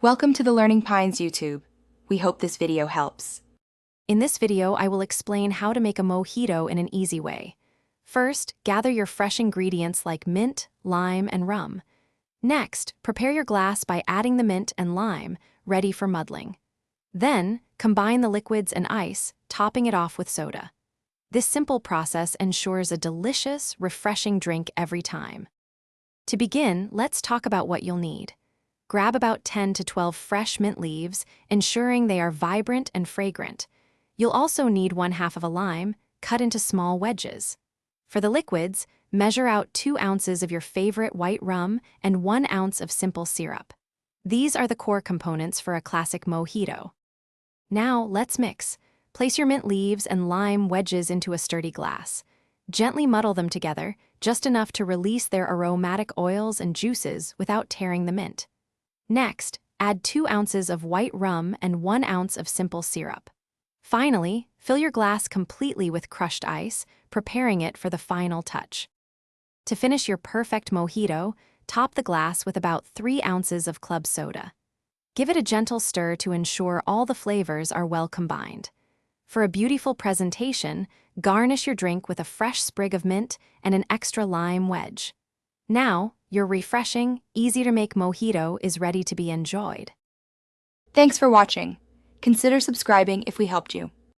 Welcome to the Learning Pines YouTube. We hope this video helps. In this video, I will explain how to make a mojito in an easy way. First, gather your fresh ingredients like mint, lime, and rum. Next, prepare your glass by adding the mint and lime, ready for muddling. Then, combine the liquids and ice, topping it off with soda. This simple process ensures a delicious, refreshing drink every time. To begin, let's talk about what you'll need. Grab about 10 to 12 fresh mint leaves, ensuring they are vibrant and fragrant. You'll also need 1/2 of a lime, cut into small wedges. For the liquids, measure out 2 ounces of your favorite white rum and 1 ounce of simple syrup. These are the core components for a classic mojito. Now, let's mix. Place your mint leaves and lime wedges into a sturdy glass. Gently muddle them together, just enough to release their aromatic oils and juices without tearing the mint. Next, add 2 ounces of white rum and 1 ounce of simple syrup. Finally, fill your glass completely with crushed ice, preparing it for the final touch. To finish your perfect mojito, top the glass with about 3 ounces of club soda. Give it a gentle stir to ensure all the flavors are well combined. For a beautiful presentation, garnish your drink with a fresh sprig of mint and an extra lime wedge. Now, your refreshing, easy-to-make mojito is ready to be enjoyed. Thanks for watching. Consider subscribing if we helped you.